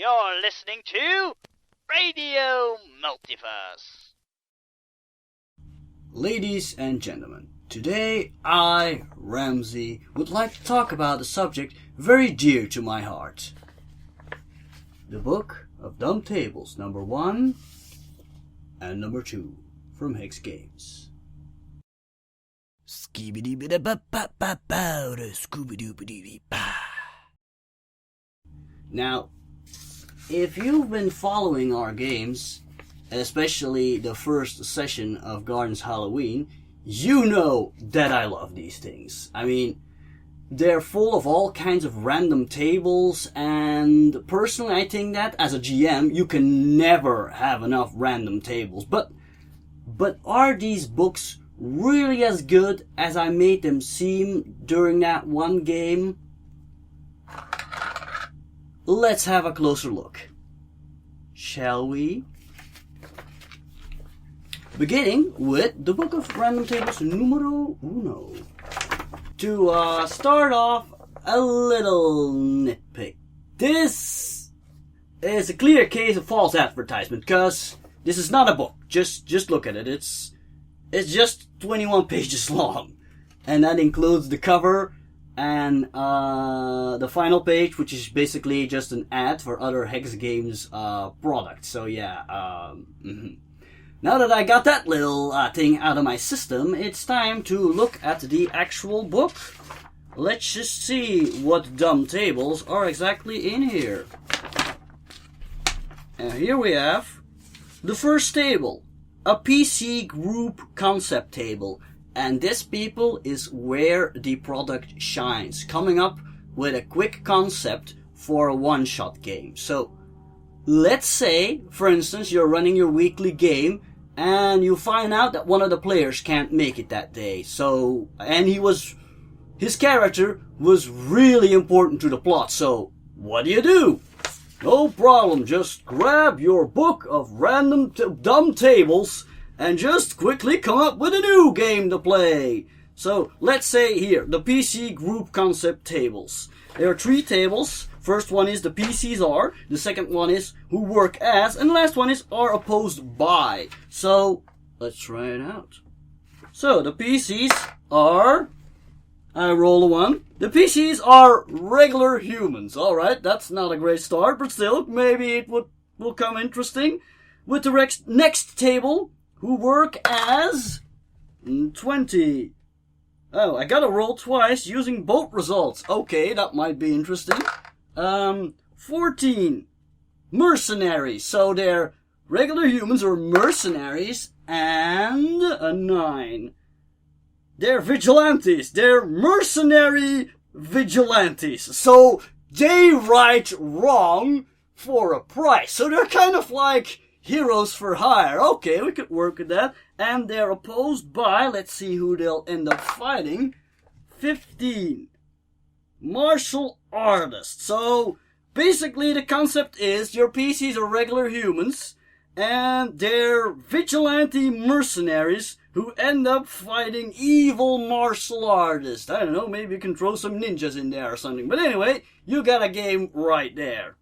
You're listening to Radio Multiverse. Ladies and gentlemen, today I, Ramsey, would like to talk about a subject very dear to my heart. The Book of Dumb Tables, number 1 and number 2 from Hex Games. Now, if you've been following our games, especially the first session of Gardens Halloween, you know that I love these things. I mean, they're full of all kinds of random tables, and personally I think that as a GM you can never have enough random tables. But are these books really as good as I made them seem during that one game? Let's have a closer look, shall we? Beginning with the Book of Random Tables numero uno. To start off, a little nitpick. This is a clear case of false advertisement, because this is not a book. Just look at it. It's just 21 pages long, and that includes the cover and the final page, which is basically just an ad for other Hex Games products. So yeah, Now that I got that little thing out of my system, it's time to look at the actual book. Let's just see what dumb tables are exactly in here. And here we have the first table, a PC group concept table. And this, people, is where the product shines, coming up with a quick concept for a one-shot game. So, let's say, for instance, you're running your weekly game, and you find out that one of the players can't make it that day. So, and his character was really important to the plot. So, what do? No problem, just grab your book of random dumb tables and just quickly come up with a new game to play. So, let's say here, the PC group concept tables. There are 3 tables. First one is the PCs are, the second one is who work as, and the last one is are opposed by. So, let's try it out. So, the PCs are, I roll a 1. The PCs are regular humans. Alright, that's not a great start, but still, maybe it will come interesting. With the next table, who work as 20. Oh, I gotta roll twice using both results. Okay, that might be interesting. 14. Mercenaries. So they're regular humans or mercenaries. And a 9. They're vigilantes. They're mercenary vigilantes. So they right wrong for a price. So they're kind of like heroes for hire. Okay, we could work with that. And they're opposed by, let's see who they'll end up fighting. 15. Martial artists. So, basically the concept is your PCs are regular humans, and they're vigilante mercenaries who end up fighting evil martial artists. I don't know, maybe you can throw some ninjas in there or something. But anyway, you got a game right there.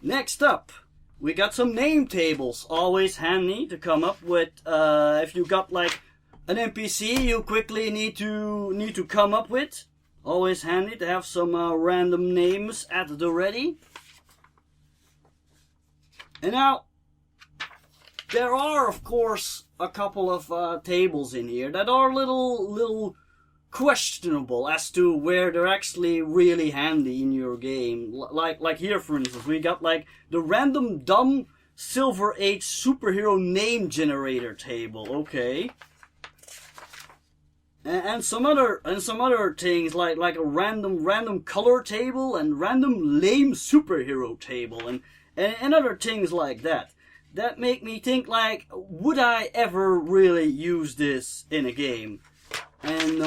Next up, we got some name tables. Always handy to come up with, if you got like an NPC you quickly need to come up with. Always handy to have some random names at the ready. And now, there are of course a couple of tables in here that are little questionable as to where they're actually really handy in your game. Like here, for instance, we got like the random dumb Silver Age superhero name generator table. Okay. And some other things like a random color table and random lame superhero table and other things like that. That make me think like, would I ever really use this in a game? And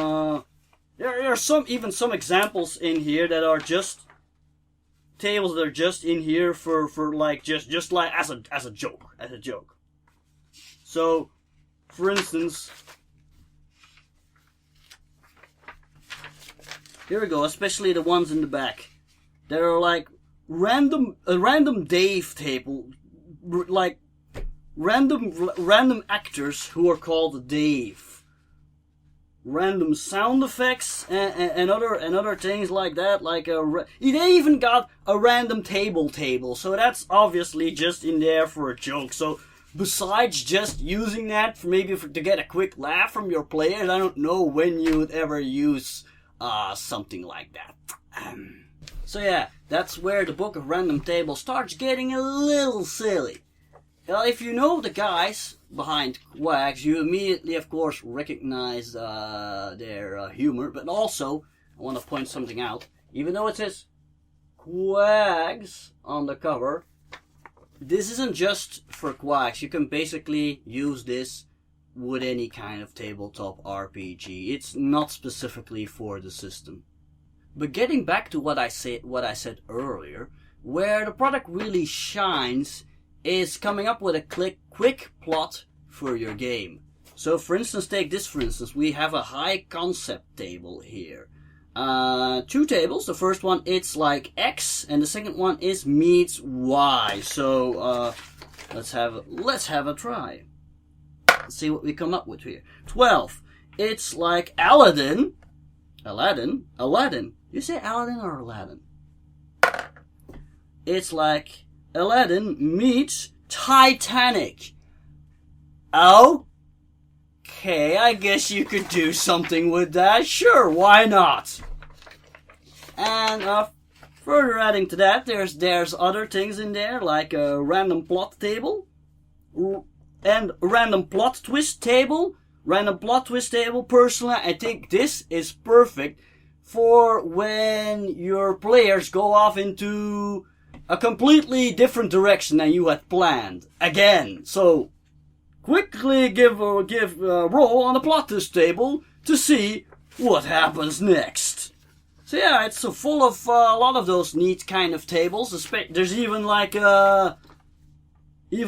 there are some examples in here that are just tables that are just in here for like just like as a joke. So, for instance, here we go, especially the ones in the back. They're like a random Dave table, like random actors who are called Dave, random sound effects and other things like that. Like they even got a random table, so that's obviously just in there for a joke. So besides just using that for to get a quick laugh from your players, I don't know when you would ever use something like that. So yeah, that's where the Book of Random Tables starts getting a little silly. If you know the guys behind Quacks, you immediately, of course, recognize their humor. But also, I want to point something out. Even though it says Quacks on the cover, this isn't just for Quacks. You can basically use this with any kind of tabletop RPG. It's not specifically for the system. But getting back to what I said earlier, where the product really shines is coming up with a quick plot for your game. So for instance, take this for instance, we have a high concept table here. 2 tables, the first one it's like X, and the second one is meets Y. So let's have a try. Let's see what we come up with here. 12, it's like Aladdin. You say Aladdin or Aladdin? It's like Aladdin meets Titanic. Okay, I guess you could do something with that. Sure, why not? And further adding to that, there's other things in there, like a random plot table and a random plot twist table. Random plot twist table, personally, I think this is perfect for when your players go off into a completely different direction than you had planned. Again, so quickly give a roll on the plot twist table to see what happens next. So yeah, it's full of a lot of those neat kind of tables. There's even like even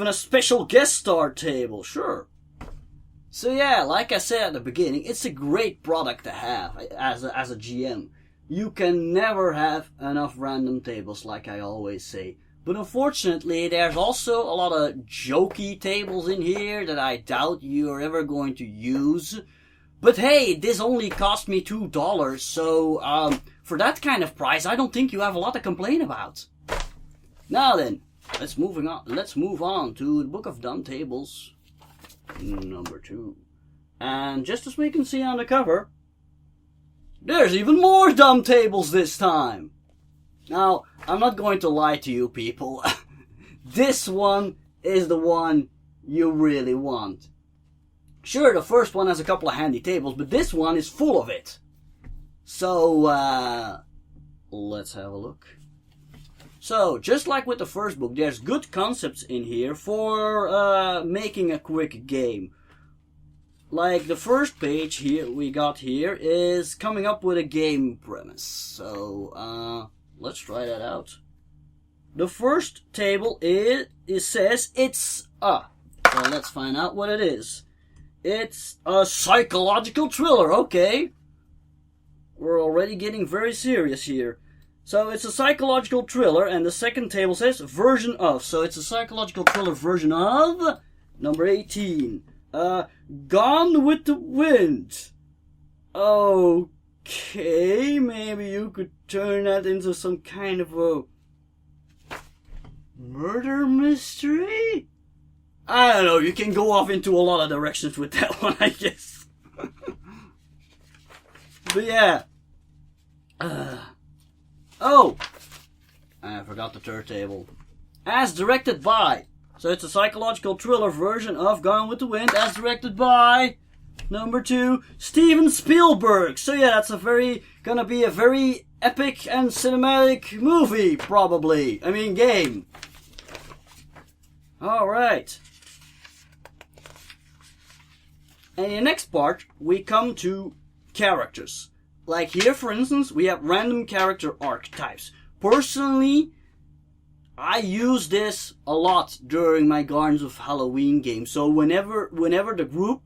a special guest star table, sure. So yeah, like I said at the beginning, it's a great product to have as a GM. You can never have enough random tables, like I always say. But unfortunately, there's also a lot of jokey tables in here that I doubt you're ever going to use. But hey, this only cost me $2, so for that kind of price, I don't think you have a lot to complain about. Now then, let's move on to the Book of Dumb Tables number 2. And just as we can see on the cover, there's even more dumb tables this time. Now, I'm not going to lie to you people. This one is the one you really want. Sure, the first one has a couple of handy tables, but this one is full of it. So, let's have a look. So, just like with the first book, there's good concepts in here for making a quick game. Like the first page here we got here is coming up with a game premise. So, let's try that out. The first table it says it's so let's find out what it is. It's a psychological thriller, okay. We're already getting very serious here. So it's a psychological thriller, and the second table says version of. So it's a psychological thriller version of number 18. Gone with the Wind. Okay, maybe you could turn that into some kind of a murder mystery? I don't know, you can go off into a lot of directions with that one, I guess. But yeah. I forgot the third table. As directed by. So it's a psychological thriller version of Gone with the Wind, as directed by number 2, Steven Spielberg. So yeah, that's gonna be a very epic and cinematic movie, probably. I mean, game. Alright. And in the next part, we come to characters. Like here, for instance, we have random character archetypes. Personally, I use this a lot during my Gardens of Halloween games. So whenever the group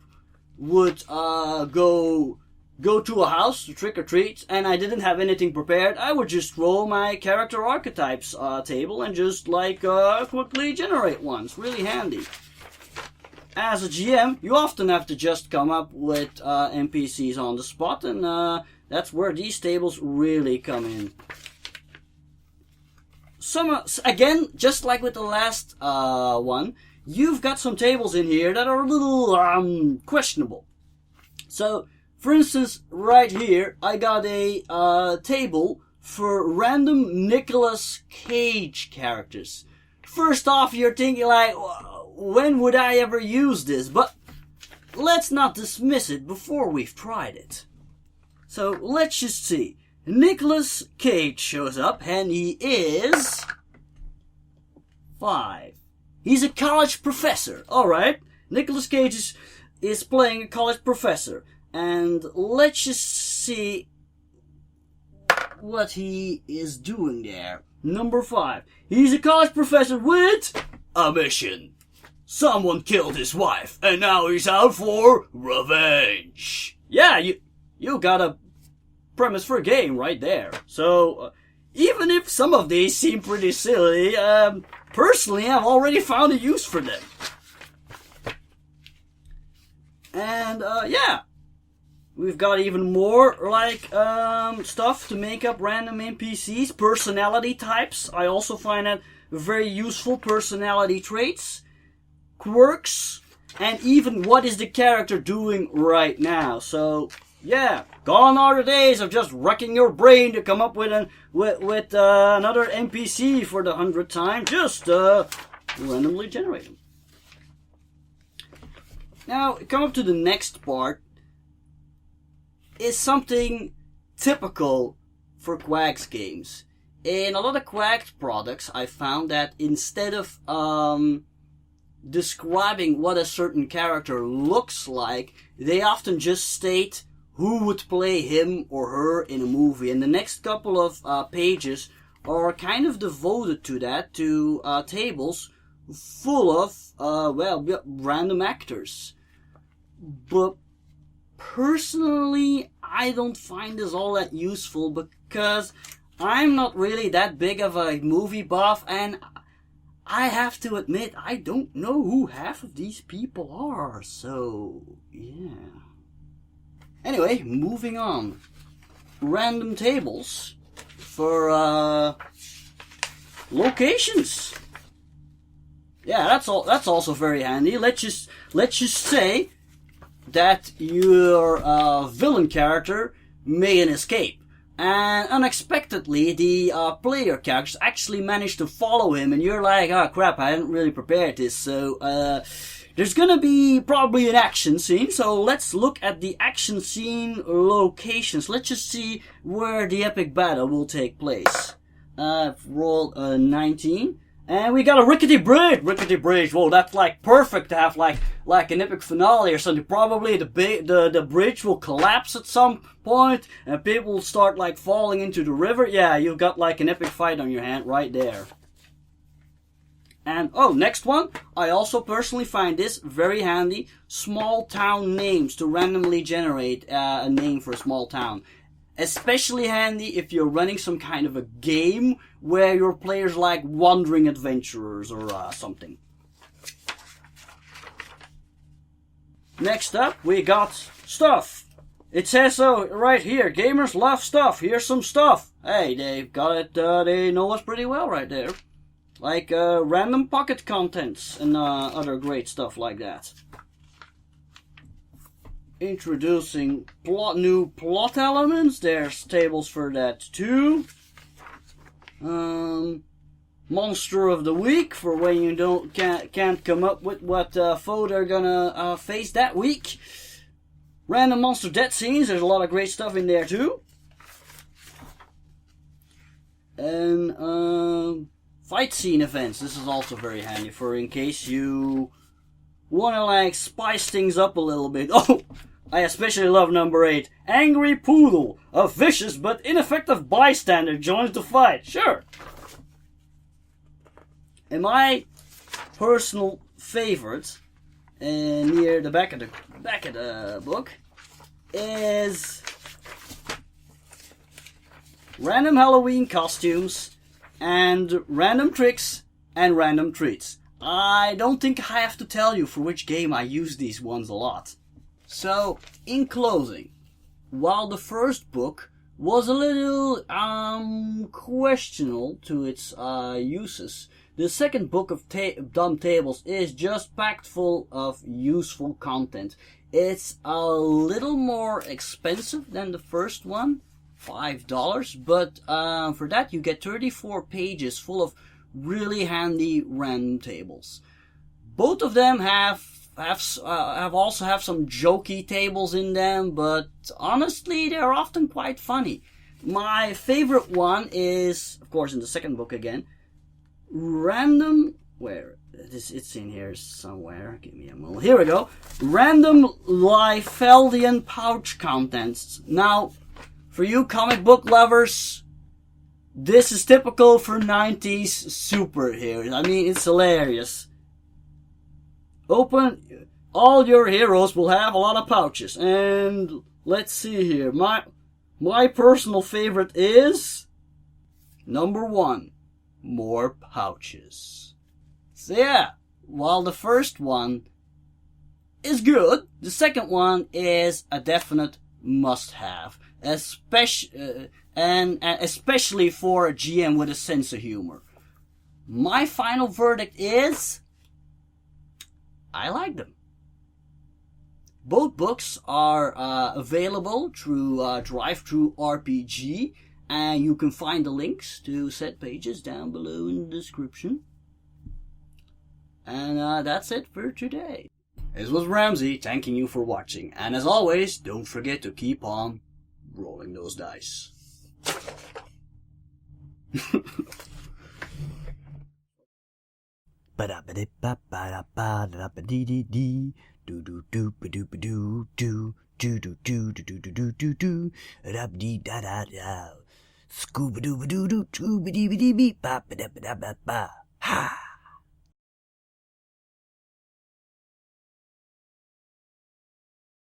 would go go to a house to trick or treat and I didn't have anything prepared, I would just roll my character archetypes table and just quickly generate one. It's really handy. As a GM, you often have to just come up with NPCs on the spot, and that's where these tables really come in. Again, just like with the last one, you've got some tables in here that are a little questionable. So, for instance, right here, I got a table for random Nicolas Cage characters. First off, you're thinking like, when would I ever use this? But let's not dismiss it before we've tried it. So let's just see. Nicolas Cage shows up and he is 5. He's a college professor. Alright. Nicolas Cage is playing a college professor. And let's just see what he is doing there. Number 5. He's a college professor with a mission. Someone killed his wife, and now he's out for revenge. Yeah, you got a premise for a game right there. So, even if some of these seem pretty silly, personally, I've already found a use for them. And, yeah. We've got even more, like, stuff to make up random NPCs. Personality types. I also find that very useful. Personality traits. Quirks, and even what is the character doing right now. So, yeah, gone are the days of just wrecking your brain to come up with another NPC for the 100th time. Just randomly generate them. Now, come up to the next part. Is something typical for Quacks games. In a lot of Quacks products, I found that instead of describing what a certain character looks like, they often just state who would play him or her in a movie. And the next couple of pages are kind of devoted to that, to tables full of, random actors. But personally, I don't find this all that useful because I'm not really that big of a movie buff, and I have to admit, I don't know who half of these people are, so, yeah. Anyway, moving on. Random tables for, locations. Yeah, that's also very handy. Let's just say that your, villain character made an escape. And unexpectedly, the player characters actually managed to follow him, and you're like, oh crap, I hadn't really prepared this, so there's gonna be probably an action scene, so let's look at the action scene locations. Let's just see where the epic battle will take place. I've rolled a 19. And we got a rickety bridge. Rickety bridge. Whoa, that's like perfect to have like an epic finale or something. Probably the bridge will collapse at some point and people will start like falling into the river. Yeah, you've got like an epic fight on your hand right there. And next one. I also personally find this very handy. Small town names, to randomly generate a name for a small town. Especially handy if you're running some kind of a game where your players like wandering adventurers or something. Next up, we got stuff. It says so right here. Gamers love stuff. Here's some stuff. Hey, they've got it. They know us pretty well right there. Like random pocket contents and other great stuff like that. Introducing new plot elements. There's tables for that too. Monster of the week for when you can't come up with what foe they're gonna face that week. Random monster death scenes. There's a lot of great stuff in there too. And fight scene events. This is also very handy for in case you wanna like spice things up a little bit. Oh, I especially love number 8. Angry Poodle. A vicious but ineffective bystander joins the fight. Sure. And my personal favorite, near the back of the book, is random Halloween costumes, and random tricks and random treats. I don't think I have to tell you for which game I use these ones a lot. So, in closing, while the first book was a little questionable to its uses, the second book of Dumb Tables is just packed full of useful content. It's a little more expensive than the first one, $5, but for that you get 34 pages full of really handy random tables. Both of them also have some jokey tables in them, but honestly they're often quite funny. My favorite one is, of course, in the second book again, random, where it's in here somewhere, give me a moment, here we go, random Liefeldian pouch contents. Now, for you comic book lovers, this is typical for 90s superheroes. I mean, it's hilarious. Open, all your heroes will have a lot of pouches, and let's see here, my personal favorite is number 1, more pouches. So yeah, while the first one is good, the second one is a definite must-have, especially for a GM with a sense of humor. My final verdict is, I like them. Both books are available through Drive-Thru RPG, and you can find the links to said pages down below in the description. And that's it for today. This was Ramsey, thanking you for watching. And as always, don't forget to keep on rolling those dice. Do do do ba do ba do do do do do do do do do do rap dee da da da. Scooba doo ba doo doo doo ba dee ba dee beep ba ba da ba da ba ba. Ha.